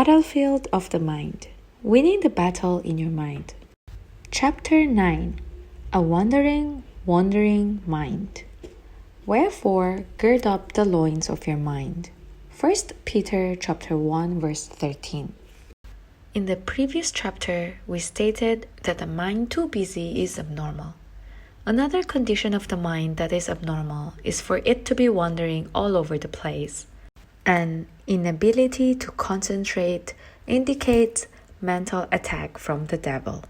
Battlefield of the Mind. Winning the Battle in Your Mind. Chapter 9. A Wandering Mind. Wherefore, gird up the loins of your mind. 1 Peter chapter 1 verse 13. In the previous chapter, we stated that a mind too busy is abnormal. Another condition of the mind that is abnormal is for it to be wandering all over the place. An inability to concentrate indicates mental attack from the devil.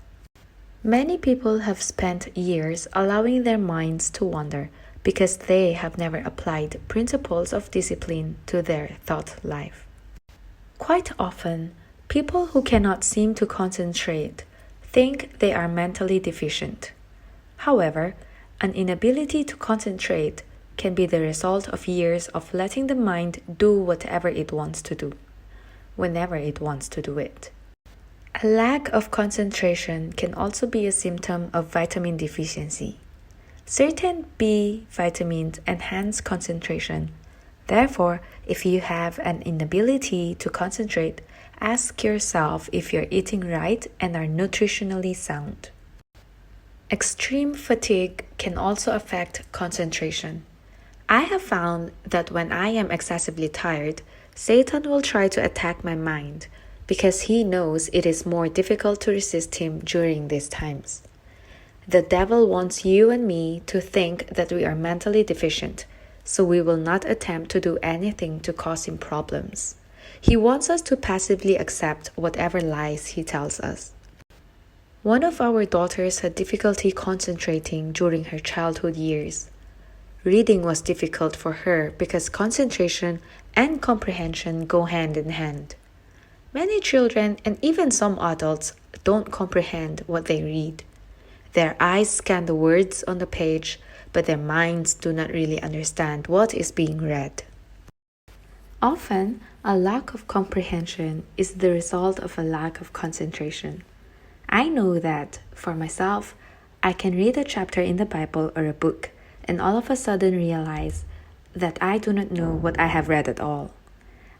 Many people have spent years allowing their minds to wander because they have never applied principles of discipline to their thought life. Quite often, people who cannot seem to concentrate think they are mentally deficient. However, an inability to concentrate can be the result of years of letting the mind do whatever it wants to do, whenever it wants to do it. A lack of concentration can also be a symptom of vitamin deficiency. Certain B vitamins enhance concentration. Therefore, if you have an inability to concentrate, ask yourself if you're eating right and are nutritionally sound. Extreme fatigue can also affect concentration. I have found that when I am excessively tired, Satan will try to attack my mind because he knows it is more difficult to resist him during these times. The devil wants you and me to think that we are mentally deficient, so we will not attempt to do anything to cause him problems. He wants us to passively accept whatever lies he tells us. One of our daughters had difficulty concentrating during her childhood years. Reading was difficult for her because concentration and comprehension go hand in hand. Many children and even some adults don't comprehend what they read. Their eyes scan the words on the page, but their minds do not really understand what is being read. Often, a lack of comprehension is the result of a lack of concentration. I know that, for myself, I can read a chapter in the Bible or a book and all of a sudden realize that I do not know what I have read at all.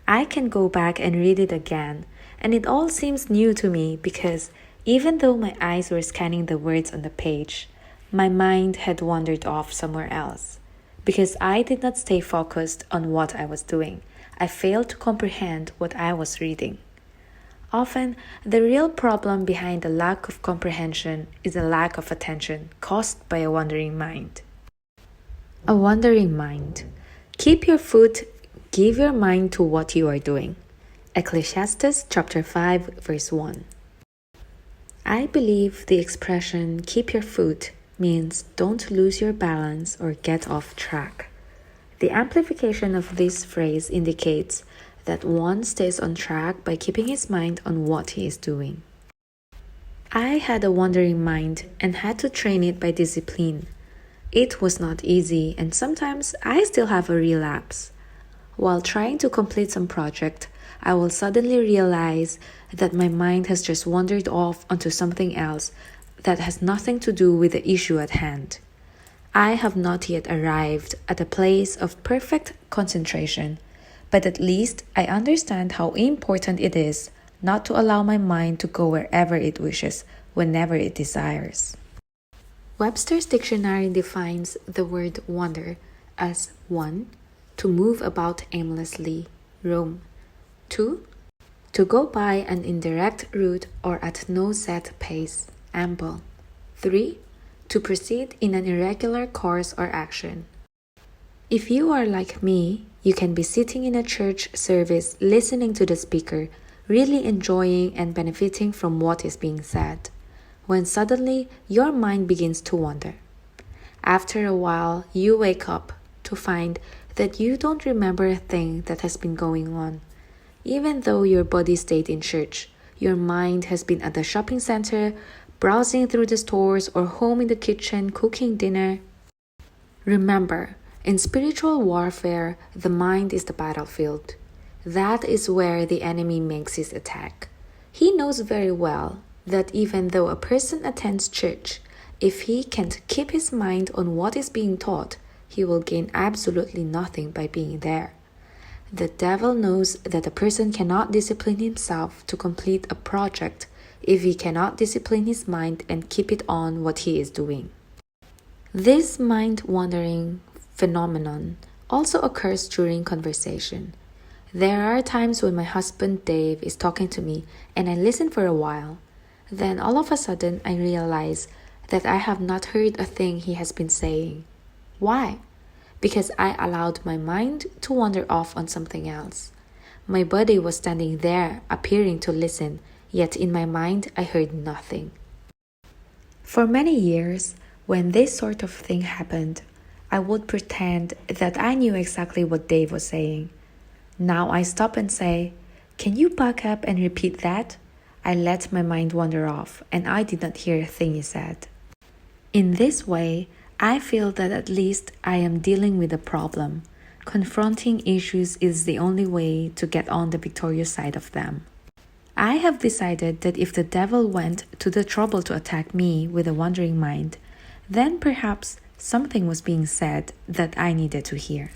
I can go back and read it again, and it all seems new to me because even though my eyes were scanning the words on the page, my mind had wandered off somewhere else. Because I did not stay focused on what I was doing, I failed to comprehend what I was reading. Often, the real problem behind the lack of comprehension is a lack of attention caused by a wandering mind. A wandering mind. Keep your foot, give your mind to what you are doing. Ecclesiastes chapter 5 verse 1. I believe the expression keep your foot means don't lose your balance or get off track. The amplification of this phrase indicates that one stays on track by keeping his mind on what he is doing. I had a wandering mind and had to train it by discipline. It was not easy, and sometimes I still have a relapse. While trying to complete some project, I will suddenly realize that my mind has just wandered off onto something else that has nothing to do with the issue at hand. I have not yet arrived at a place of perfect concentration, but at least I understand how important it is not to allow my mind to go wherever it wishes, whenever it desires. Webster's dictionary defines the word wander as 1. To move about aimlessly, roam. 2. To go by an indirect route or at no set pace, amble. 3. To proceed in an irregular course or action. If you are like me, you can be sitting in a church service listening to the speaker, really enjoying and benefiting from what is being said, when suddenly your mind begins to wander. After a while, you wake up to find that you don't remember a thing that has been going on. Even though your body stayed in church, your mind has been at the shopping center, browsing through the stores, or home in the kitchen cooking dinner. Remember, in spiritual warfare, the mind is the battlefield. That is where the enemy makes his attack. He knows very well that even though a person attends church, if he can't keep his mind on what is being taught, he will gain absolutely nothing by being there. The devil knows that a person cannot discipline himself to complete a project if he cannot discipline his mind and keep it on what he is doing. This mind-wandering phenomenon also occurs during conversation. There are times when my husband Dave is talking to me and I listen for a while. Then all of a sudden I realize that I have not heard a thing he has been saying. Why? Because I allowed my mind to wander off on something else. My body was standing there appearing to listen, yet in my mind I heard nothing. For many years, when this sort of thing happened, I would pretend that I knew exactly what Dave was saying. Now I stop and say, "Can you back up and repeat that?" I let my mind wander off and I did not hear a thing he said. In this way, I feel that at least I am dealing with a problem. Confronting issues is the only way to get on the victorious side of them. I have decided that if the devil went to the trouble to attack me with a wandering mind, then perhaps something was being said that I needed to hear.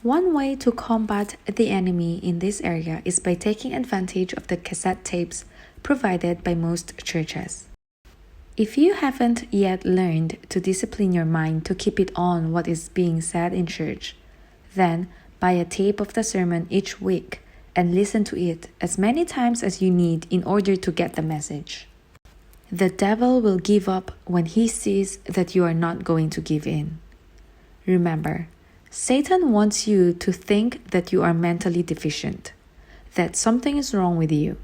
One way to combat the enemy in this area is by taking advantage of the cassette tapes provided by most churches. If you haven't yet learned to discipline your mind to keep it on what is being said in church, then buy a tape of the sermon each week and listen to it as many times as you need in order to get the message. The devil will give up when he sees that you are not going to give in. Remember, Satan wants you to think that you are mentally deficient, that something is wrong with you.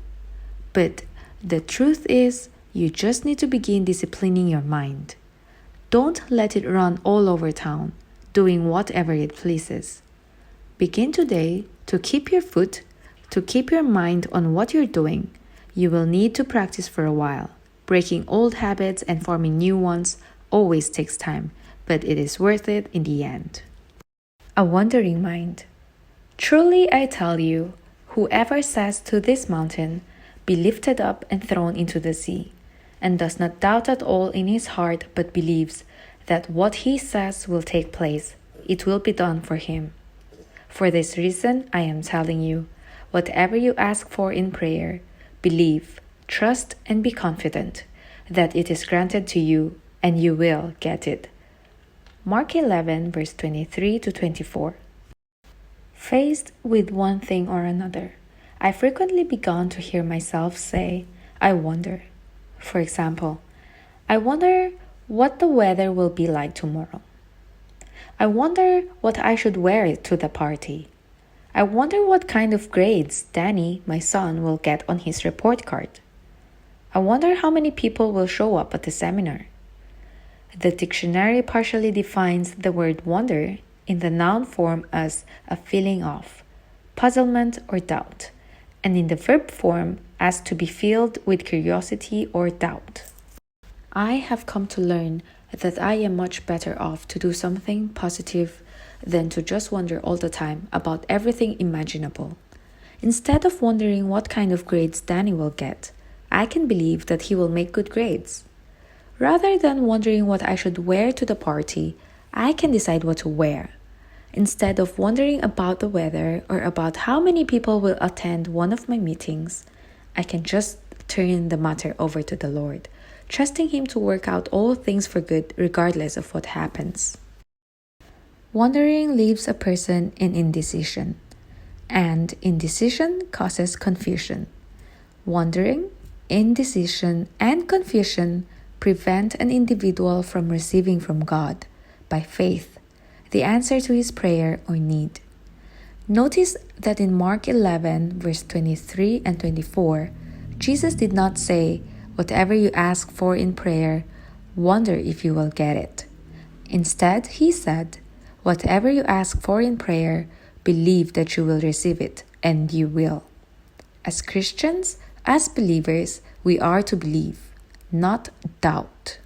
But the truth is, you just need to begin disciplining your mind. Don't let it run all over town, doing whatever it pleases. Begin today to keep your mind on what you're doing. You will need to practice for a while. Breaking old habits and forming new ones always takes time, but it is worth it in the end. A wandering mind. Truly I tell you, whoever says to this mountain, "Be lifted up and thrown into the sea," and does not doubt at all in his heart but believes that what he says will take place, it will be done for him. For this reason I am telling you, whatever you ask for in prayer, believe, trust, and be confident that it is granted to you and you will get it. Mark 11, verse 23 to 24. Faced with one thing or another, I frequently began to hear myself say, "I wonder." For example, I wonder what the weather will be like tomorrow. I wonder what I should wear to the party. I wonder what kind of grades Danny, my son, will get on his report card. I wonder how many people will show up at the seminar. The dictionary partially defines the word wonder in the noun form as a feeling of puzzlement or doubt, and in the verb form as to be filled with curiosity or doubt. I have come to learn that I am much better off to do something positive than to just wonder all the time about everything imaginable. Instead of wondering what kind of grades Danny will get, I can believe that he will make good grades. Rather than wondering what I should wear to the party, I can decide what to wear. Instead of wondering about the weather or about how many people will attend one of my meetings, I can just turn the matter over to the Lord, trusting Him to work out all things for good regardless of what happens. Wondering leaves a person in indecision, and indecision causes confusion. Wondering, indecision, and confusion prevent an individual from receiving from God, by faith, the answer to his prayer or need. Notice that in Mark 11, verse 23 and 24, Jesus did not say, "Whatever you ask for in prayer, wonder if you will get it." Instead, he said, "Whatever you ask for in prayer, believe that you will receive it, and you will." As Christians, as believers, we are to believe, not doubt.